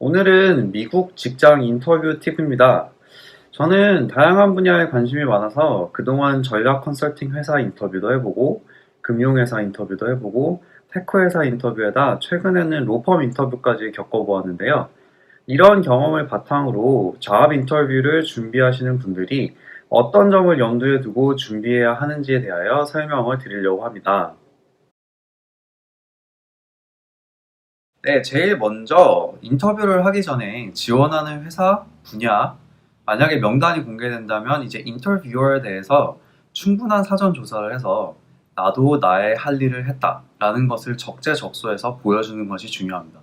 오늘은 미국 직장 인터뷰 팁입니다. 저는 다양한 분야에 관심이 많아서 그동안 전략 컨설팅 회사 인터뷰도 해보고, 금융회사 인터뷰도 해보고, 테크 회사 인터뷰에다 최근에는 로펌 인터뷰까지 겪어보았는데요. 이런 경험을 바탕으로 잡 인터뷰를 준비하시는 분들이 어떤 점을 염두에 두고 준비해야 하는지에 대하여 설명을 드리려고 합니다. 네, 제일 먼저 인터뷰를 하기 전에 지원하는 회사, 분야, 만약에 명단이 공개된다면 이제 인터뷰어에 대해서 충분한 사전 조사를 해서 나도 나의 할 일을 했다라는 것을 적재적소해서 보여주는 것이 중요합니다.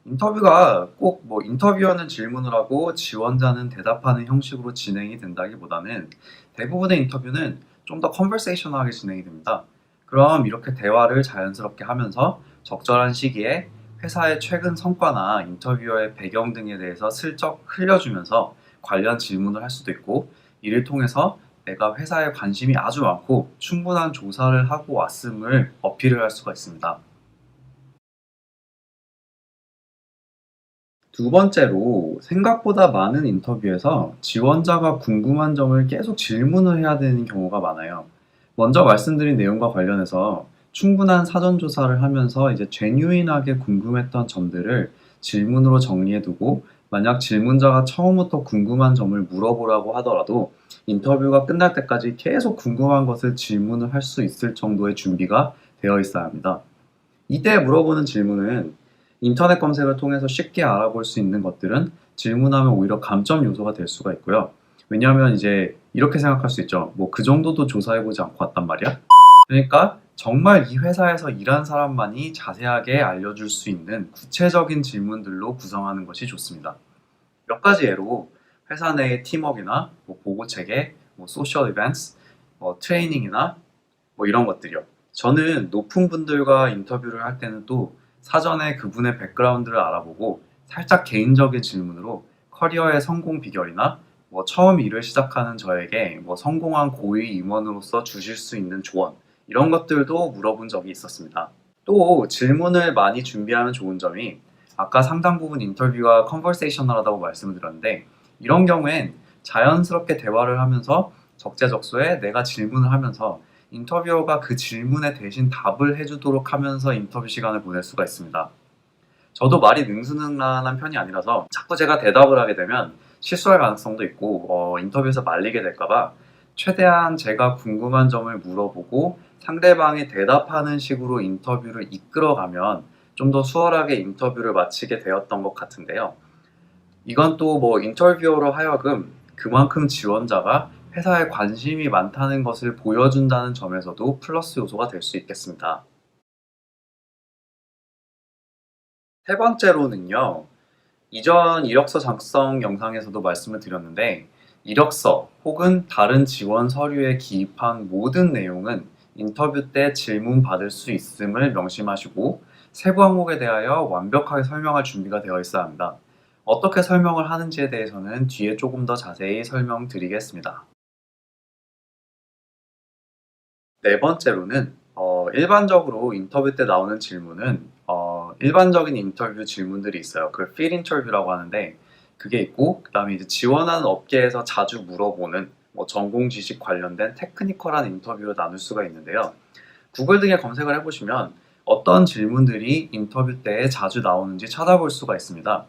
인터뷰가 꼭 뭐 인터뷰어는 질문을 하고 지원자는 대답하는 형식으로 진행이 된다기보다는 대부분의 인터뷰는 좀 더 컨버세이셔널하게 진행이 됩니다. 그럼 이렇게 대화를 자연스럽게 하면서 적절한 시기에 회사의 최근 성과나 인터뷰어의 배경 등에 대해서 슬쩍 흘려주면서 관련 질문을 할 수도 있고, 이를 통해서 내가 회사에 관심이 아주 많고 충분한 조사를 하고 왔음을 어필을 할 수가 있습니다. 두 번째로, 생각보다 많은 인터뷰에서 지원자가 궁금한 점을 계속 질문을 해야 되는 경우가 많아요. 먼저 말씀드린 내용과 관련해서 충분한 사전 조사를 하면서 이제 제뉴인하게 궁금했던 점들을 질문으로 정리해 두고, 만약 질문자가 처음부터 궁금한 점을 물어보라고 하더라도 인터뷰가 끝날 때까지 계속 궁금한 것을 질문을 할 수 있을 정도의 준비가 되어 있어야 합니다. 이때 물어보는 질문은 인터넷 검색을 통해서 쉽게 알아볼 수 있는 것들은 질문하면 오히려 감점 요소가 될 수가 있고요. 왜냐하면 이제 이렇게 생각할 수 있죠. 뭐 그 정도도 조사해보지 않고 왔단 말이야? 그러니까 정말 이 회사에서 일한 사람만이 자세하게 알려줄 수 있는 구체적인 질문들로 구성하는 것이 좋습니다. 몇 가지 예로 회사 내의 팀워크나 뭐 보고 체계, 뭐 소셜 이벤트, 뭐 트레이닝이나 뭐 이런 것들이요. 저는 높은 분들과 인터뷰를 할 때는 또 사전에 그분의 백그라운드를 알아보고 살짝 개인적인 질문으로 커리어의 성공 비결이나 뭐 처음 일을 시작하는 저에게 뭐 성공한 고위 임원으로서 주실 수 있는 조언, 이런 것들도 물어본 적이 있었습니다. 또 질문을 많이 준비하면 좋은 점이, 아까 상당 부분 인터뷰가 컨버세이셔널하다고 말씀을 드렸는데, 이런 경우엔 자연스럽게 대화를 하면서 적재적소에 내가 질문을 하면서 인터뷰어가 그 질문에 대신 답을 해주도록 하면서 인터뷰 시간을 보낼 수가 있습니다. 저도 말이 능수능란한 편이 아니라서 자꾸 제가 대답을 하게 되면 실수할 가능성도 있고, 인터뷰에서 말리게 될까봐 최대한 제가 궁금한 점을 물어보고 상대방이 대답하는 식으로 인터뷰를 이끌어가면 좀 더 수월하게 인터뷰를 마치게 되었던 것 같은데요. 이건 또 뭐 인터뷰어로 하여금 그만큼 지원자가 회사에 관심이 많다는 것을 보여준다는 점에서도 플러스 요소가 될 수 있겠습니다. 세 번째로는요, 이전 이력서 작성 영상에서도 말씀을 드렸는데, 이력서 혹은 다른 지원 서류에 기입한 모든 내용은 인터뷰 때 질문 받을 수 있음을 명심하시고, 세부 항목에 대하여 완벽하게 설명할 준비가 되어 있어야 합니다. 어떻게 설명을 하는지에 대해서는 뒤에 조금 더 자세히 설명드리겠습니다. 네 번째로는 일반적으로 인터뷰 때 나오는 질문은 일반적인 인터뷰 질문들이 있어요. 그걸 필 인터뷰라고 하는데, 그게 있고, 그다음에 이제 지원하는 업계에서 자주 물어보는 뭐 전공 지식 관련된 테크니컬한 인터뷰로 나눌 수가 있는데요. 구글 등에 검색을 해보시면 어떤 질문들이 인터뷰 때에 자주 나오는지 찾아볼 수가 있습니다.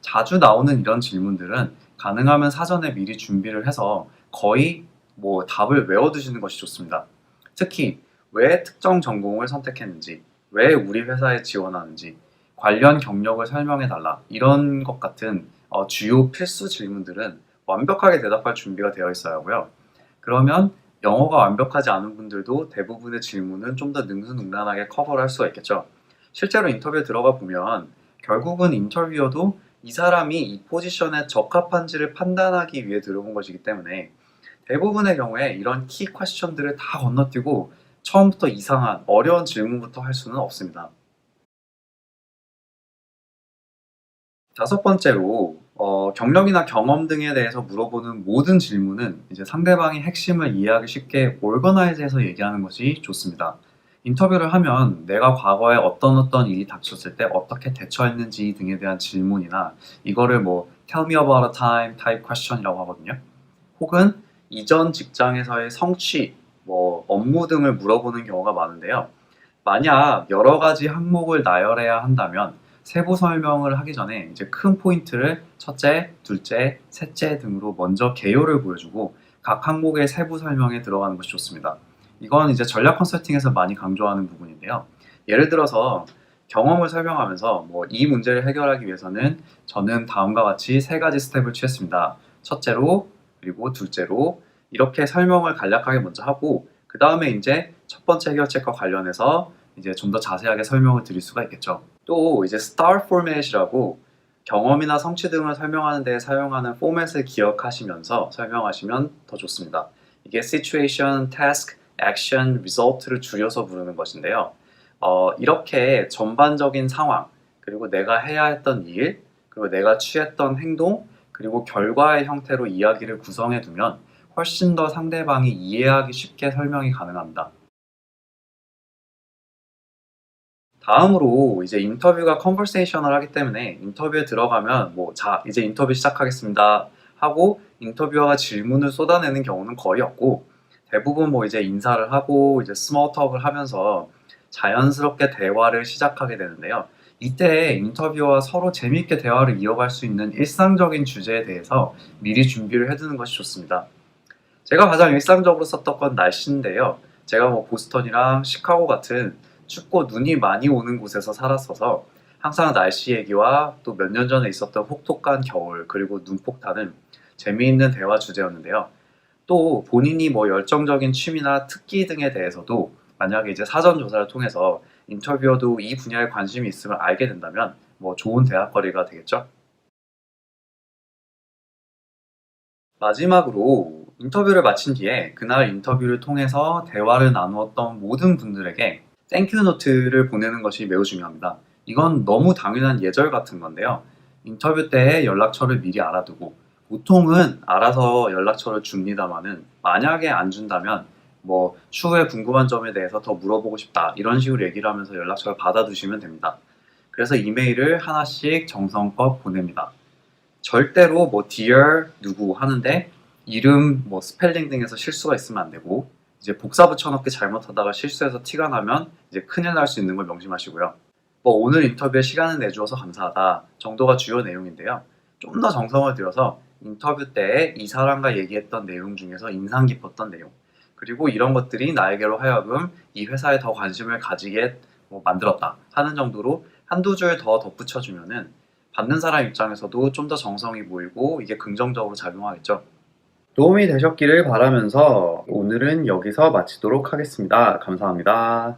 자주 나오는 이런 질문들은 가능하면 사전에 미리 준비를 해서 거의 뭐 답을 외워두시는 것이 좋습니다. 특히 왜 특정 전공을 선택했는지, 왜 우리 회사에 지원하는지, 관련 경력을 설명해 달라, 이런 것 같은 주요 필수 질문들은 완벽하게 대답할 준비가 되어 있어야 하고요. 그러면 영어가 완벽하지 않은 분들도 대부분의 질문은 좀 더 능수능란하게 커버를 할 수가 있겠죠. 실제로 인터뷰에 들어가 보면 결국은 인터뷰어도 이 사람이 이 포지션에 적합한지를 판단하기 위해 들어본 것이기 때문에 대부분의 경우에 이런 키 퀘스천들을 다 건너뛰고 처음부터 이상한 어려운 질문부터 할 수는 없습니다. 다섯 번째로, 경력이나 경험 등에 대해서 물어보는 모든 질문은 이제 상대방이 핵심을 이해하기 쉽게 올거나이즈해서 얘기하는 것이 좋습니다. 인터뷰를 하면 내가 과거에 어떤 일이 닥쳤을 때 어떻게 대처했는지 등에 대한 질문이나 이거를 뭐 tell me about a time type question이라고 하거든요. 혹은 이전 직장에서의 성취, 뭐 업무 등을 물어보는 경우가 많은데요. 만약 여러 가지 항목을 나열해야 한다면 세부 설명을 하기 전에 이제 큰 포인트를 첫째, 둘째, 셋째 등으로 먼저 개요를 보여주고 각 항목의 세부 설명에 들어가는 것이 좋습니다. 이건 이제 전략 컨설팅에서 많이 강조하는 부분인데요. 예를 들어서 경험을 설명하면서 뭐 이 문제를 해결하기 위해서는 저는 다음과 같이 세 가지 스텝을 취했습니다. 첫째로, 그리고 둘째로 이렇게 설명을 간략하게 먼저 하고 그 다음에 이제 첫 번째 해결책과 관련해서 이제 좀 더 자세하게 설명을 드릴 수가 있겠죠. 또 이제 STAR 포맷이라고 경험이나 성취 등을 설명하는 데 사용하는 포맷을 기억하시면서 설명하시면 더 좋습니다. 이게 Situation, Task, Action, Result를 줄여서 부르는 것인데요. 이렇게 전반적인 상황, 그리고 내가 해야 했던 일, 그리고 내가 취했던 행동, 그리고 결과의 형태로 이야기를 구성해 두면 훨씬 더 상대방이 이해하기 쉽게 설명이 가능합니다. 다음으로 이제 인터뷰가 컨버세이셔널 하기 때문에 인터뷰에 들어가면 뭐 자, 이제 인터뷰 시작하겠습니다 하고 인터뷰어가 질문을 쏟아내는 경우는 거의 없고 대부분 뭐 이제 인사를 하고 이제 스몰 톡을 하면서 자연스럽게 대화를 시작하게 되는데요. 이때 인터뷰어와 서로 재미있게 대화를 이어갈 수 있는 일상적인 주제에 대해서 미리 준비를 해두는 것이 좋습니다. 제가 가장 일상적으로 썼던 건 날씨인데요. 제가 뭐 보스턴이랑 시카고 같은 춥고 눈이 많이 오는 곳에서 살았어서 항상 날씨 얘기와 또 몇 년 전에 있었던 혹독한 겨울 그리고 눈폭탄은 재미있는 대화 주제였는데요. 또 본인이 뭐 열정적인 취미나 특기 등에 대해서도 만약에 이제 사전 조사를 통해서 인터뷰어도 이 분야에 관심이 있으면 알게 된다면 뭐 좋은 대화거리가 되겠죠. 마지막으로 인터뷰를 마친 뒤에 그날 인터뷰를 통해서 대화를 나누었던 모든 분들에게 땡큐 노트를 보내는 것이 매우 중요합니다. 이건 너무 당연한 예절 같은 건데요. 인터뷰 때 연락처를 미리 알아두고 보통은 알아서 연락처를 줍니다만은 만약에 안 준다면 뭐 추후에 궁금한 점에 대해서 더 물어보고 싶다 이런 식으로 얘기를 하면서 연락처를 받아두시면 됩니다. 그래서 이메일을 하나씩 정성껏 보냅니다. 절대로 뭐 dear 누구 하는데 이름 뭐 스펠링 등에서 실수가 있으면 안 되고 이제 복사 붙여넣기 잘못하다가 실수해서 티가 나면 이제 큰일 날 수 있는 걸 명심하시고요. 뭐 오늘 인터뷰에 시간을 내주어서 감사하다 정도가 주요 내용인데요. 좀 더 정성을 들여서 인터뷰 때 이 사람과 얘기했던 내용 중에서 인상 깊었던 내용 그리고 이런 것들이 나에게로 하여금 이 회사에 더 관심을 가지게 뭐 만들었다 하는 정도로 한두 줄 더 덧붙여주면은 받는 사람 입장에서도 좀 더 정성이 보이고 이게 긍정적으로 작용하겠죠. 도움이 되셨기를 바라면서 오늘은 여기서 마치도록 하겠습니다. 감사합니다.